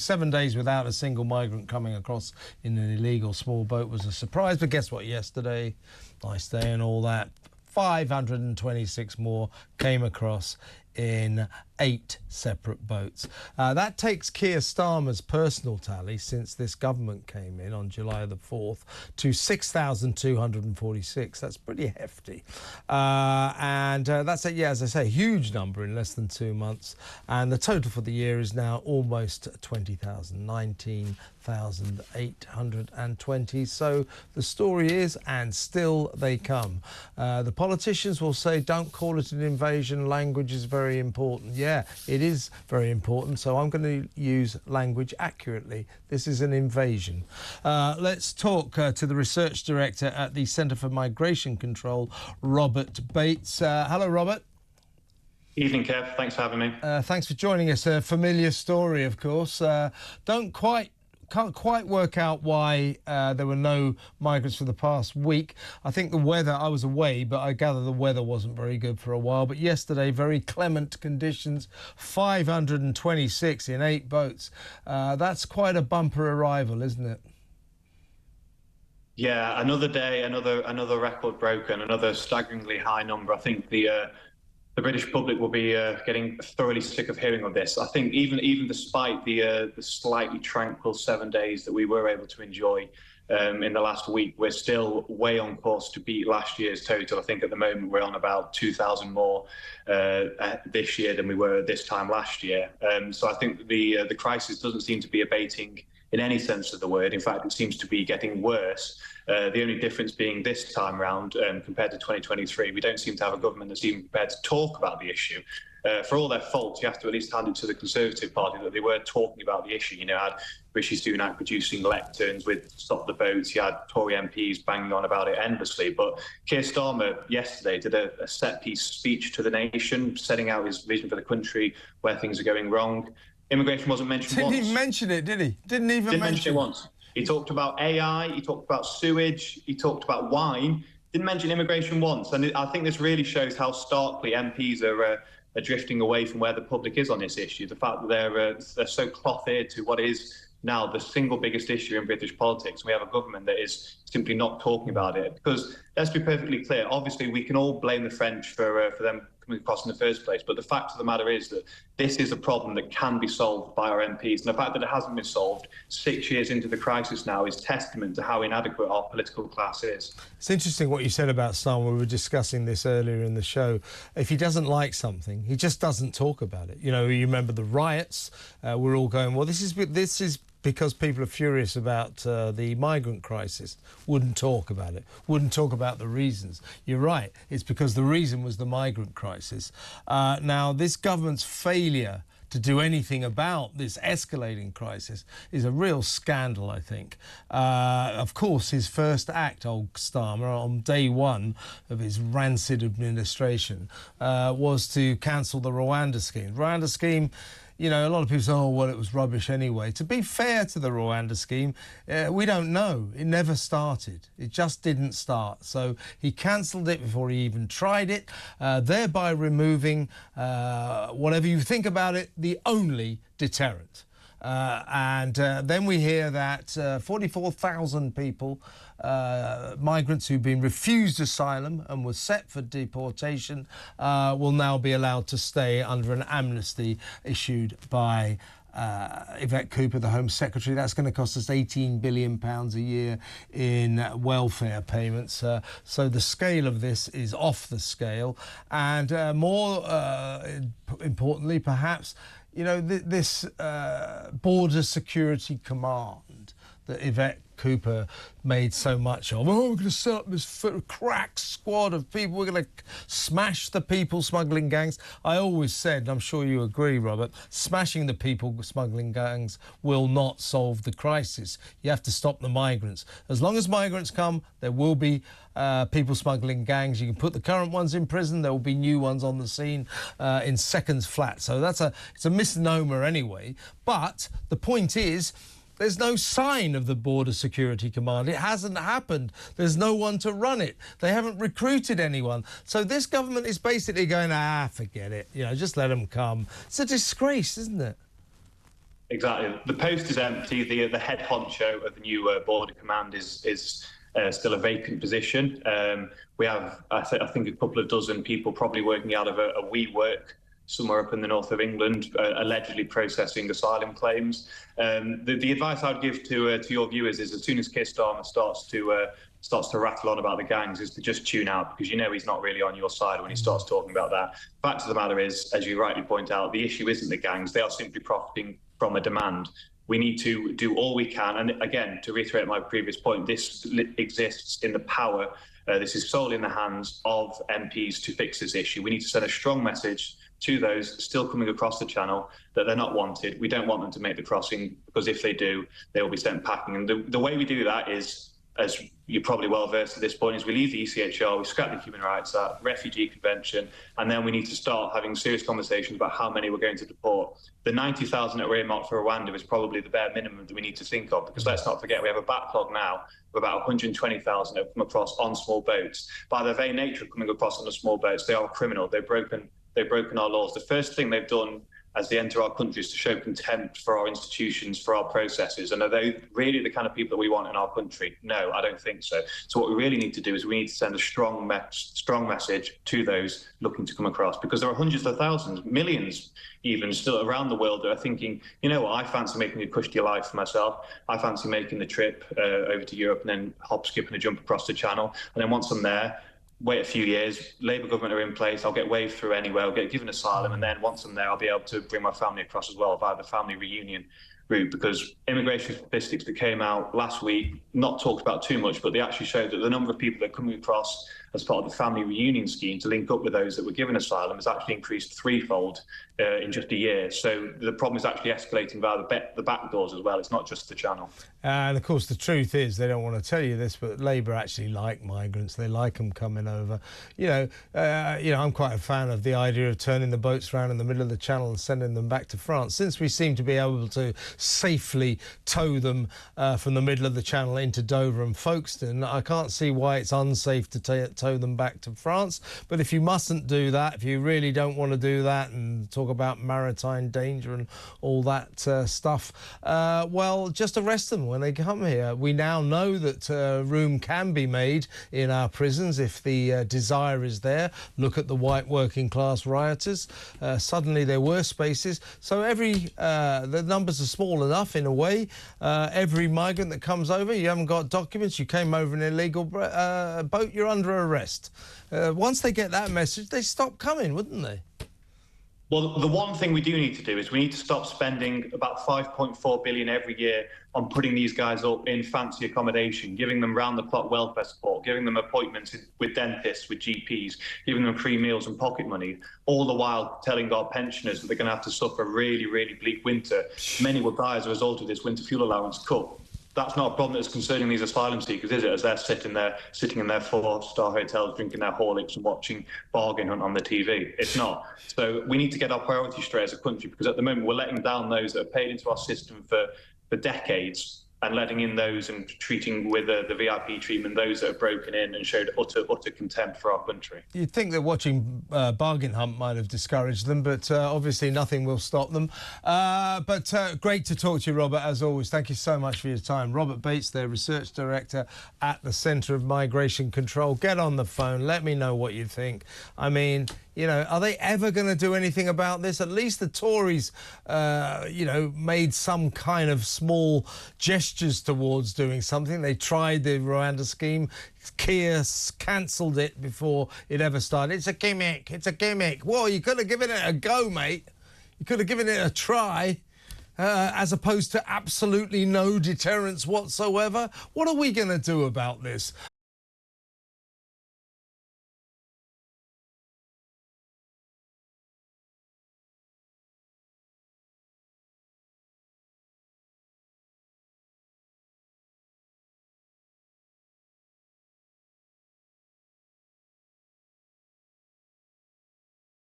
7 days without a single migrant coming across in an illegal small boat was a surprise. But guess what? Yesterday, nice day and all that, 526 more came across in 8 separate boats. That takes Keir Starmer's personal tally since this government came in on July the 4th to 6,246. That's pretty hefty. That's, as I say, a huge number in less than 2 months. And the total for the year is now almost 20,000, 19,820. So the story is, and still they come. The politicians will say, don't call it an invasion. Language is very important. Yeah, it is very important, so I'm going to use language accurately. This is an invasion. Let's talk to the research director at the Centre for Migration Control, Robert Bates. Hello, Robert. Evening, Kev. Thanks for having me. Thanks for joining us. A familiar story, of course. Can't quite work out why there were no migrants for the past week. I think the weather, I was away, but I gather the weather wasn't very good for a while. But yesterday, very clement conditions, 526 in 8 boats. That's quite a bumper arrival, isn't it? Yeah, another day, another record broken, another staggeringly high number. I think the British public will be getting thoroughly sick of hearing of this. I think even despite the slightly tranquil 7 days that we were able to enjoy in the last week, we're still way on course to beat last year's total. I think at the moment we're on about 2,000 more this year than we were this time last year. So I think the crisis doesn't seem to be abating in any sense of the word. In fact, it seems to be getting worse. The only difference being this time round, compared to 2023, we don't seem to have a government that's even prepared to talk about the issue. For all their faults, you have to at least hand it to the Conservative Party that they were talking about the issue. You know, had Rishi Sunak producing lecterns with Stop the Boats, you had Tory MPs banging on about it endlessly. But Keir Starmer yesterday did a set-piece speech to the nation, setting out his vision for the country, where things are going wrong. Immigration wasn't mentioned once. Didn't even mention it, did he? Didn't mention it once. He talked about AI, he talked about sewage, he talked about wine, didn't mention immigration once. And I think this really shows how starkly MPs are drifting away from where the public is on this issue. The fact that they're so cloth-eared to what is now the single biggest issue in British politics. We have a government that is simply not talking about it. Because let's be perfectly clear, obviously we can all blame the French for them coming across in the first place, but the fact of the matter is that this is a problem that can be solved by our MPs. And the fact that it hasn't been solved 6 years into the crisis now is testament to how inadequate our political class is. It's interesting what you said about Starmer. We were discussing this earlier in the show. If he doesn't like something, he just doesn't talk about it. You know, you remember the riots. We're all going, well, this is because people are furious about the migrant crisis. Wouldn't talk about it. Wouldn't talk about the reasons. You're right. It's because the reason was the migrant crisis. Now, this government's failure to do anything about this escalating crisis is a real scandal, I think. Of course, his first act, old Starmer, on day one of his rancid administration, was to cancel the Rwanda scheme. The Rwanda scheme, you know, a lot of people say, oh, well, it was rubbish anyway. To be fair to the Rwanda scheme, we don't know. It never started. It just didn't start. So he cancelled it before he even tried it, thereby removing, whatever you think about it, the only deterrent. Then we hear that 44,000 people, migrants who've been refused asylum and were set for deportation, will now be allowed to stay under an amnesty issued by Yvette Cooper, the Home Secretary. That's going to cost us £18 billion a year in welfare payments. So the scale of this is off the scale. And more importantly, perhaps, you know, this border security command that Yvette Cooper made so much of. Oh, we're going to set up this crack squad of people. We're going to smash the people smuggling gangs. I always said, and I'm sure you agree, Robert, smashing the people smuggling gangs will not solve the crisis. You have to stop the migrants. As long as migrants come, there will be people smuggling gangs. You can put the current ones in prison. There will be new ones on the scene in seconds flat. So it's a misnomer anyway. But the point is, there's no sign of the Border Security Command. It hasn't happened. There's no one to run it. They haven't recruited anyone. So this government is basically going, forget it. You know, just let them come. It's a disgrace, isn't it? Exactly. The post is empty. The head honcho of the new border command is still a vacant position. We have, I think, a couple of dozen people probably working out of a WeWork somewhere up in the north of England, allegedly processing asylum claims. The advice I'd give to your viewers is, as soon as Keir Starmer starts to rattle on about the gangs, is to just tune out, because you know he's not really on your side when he starts talking about that. Fact of the matter is, as you rightly point out, the issue isn't the gangs. They are simply profiting from a demand. We need to do all we can. And again, to reiterate my previous point, this exists in the power. This is solely in the hands of MPs to fix this issue. We need to send a strong message to those still coming across the channel that they're not wanted. We don't want them to make the crossing, because if they do, they will be sent packing. And the way we do that is, as you're probably well versed at this point, is we leave the ECHR, we scrap the Human Rights Act, Refugee Convention, and then we need to start having serious conversations about how many we're going to deport. The 90,000 that were earmarked for Rwanda is probably the bare minimum that we need to think of, because let's not forget, we have a backlog now of about 120,000 that have come across on small boats. By their very nature of coming across on the small boats, they are criminal. They've broken our laws. The first thing they've done as they enter our country is to show contempt for our institutions, for our processes. And are they really the kind of people that we want in our country? No, I don't think so. So what we really need to do is we need to send a strong message to those looking to come across, because there are hundreds of thousands, millions even, still around the world that are thinking, you know what, I fancy making a cushy life for myself. I fancy making the trip over to Europe and then hop, skip and a jump across the channel. And then once I'm there, wait a few years, Labour government are in place, I'll get waved through anyway, I'll get given asylum, and then once I'm there, I'll be able to bring my family across as well via the family reunion route, because immigration statistics that came out last week, not talked about too much, but they actually showed that the number of people that are coming across as part of the family reunion scheme to link up with those that were given asylum has actually increased threefold in just a year. So the problem is actually escalating via the back doors as well. It's not just the channel. And of course, the truth is, they don't want to tell you this, but Labour actually like migrants. They like them coming over. I'm quite a fan of the idea of turning the boats around in the middle of the channel and sending them back to France. Since we seem to be able to safely tow them from the middle of the channel into Dover and Folkestone, I can't see why it's unsafe to tow them back to France. But if you mustn't do that, if you really don't want to do that and talk about maritime danger and all that stuff, well, just arrest them when they come here. We now know that room can be made in our prisons if the desire is there. Look at the white working class rioters. Suddenly there were spaces. So the numbers are small enough in a way. Every migrant that comes over, you haven't got documents, you came over in an illegal boat, you're under arrest. Once they get that message, they stop coming, wouldn't they? Well, the one thing we do need to do is we need to stop spending about 5.4 billion every year on putting these guys up in fancy accommodation, giving them round-the-clock welfare support, giving them appointments with dentists, with GPs, giving them free meals and pocket money, all the while telling our pensioners that they're going to have to suffer a really, really bleak winter. Many will die as a result of this winter fuel allowance cut. That's not a problem that's concerning these asylum seekers, is it? As they're sitting in their four-star hotels, drinking their Horlicks and watching Bargain Hunt on the TV. It's not. So we need to get our priorities straight as a country, because at the moment we're letting down those that have paid into our system for decades, and letting in those and treating with the VIP treatment those that have broken in and showed utter contempt for our country. You'd think that watching Bargain Hunt might have discouraged them, but obviously nothing will stop them. But great to talk to you, Robert, as always. Thank you so much for your time. Robert Bates, their Research Director at the Centre of Migration Control. Get on the phone. Let me know what you think. I mean, are they ever going to do anything about this? At least the Tories, made some kind of small gestures towards doing something. They tried the Rwanda scheme. Keir cancelled it before it ever started. It's a gimmick. It's a gimmick. Well, you could have given it a go, mate. You could have given it a try. As opposed to absolutely no deterrence whatsoever. What are we going to do about this?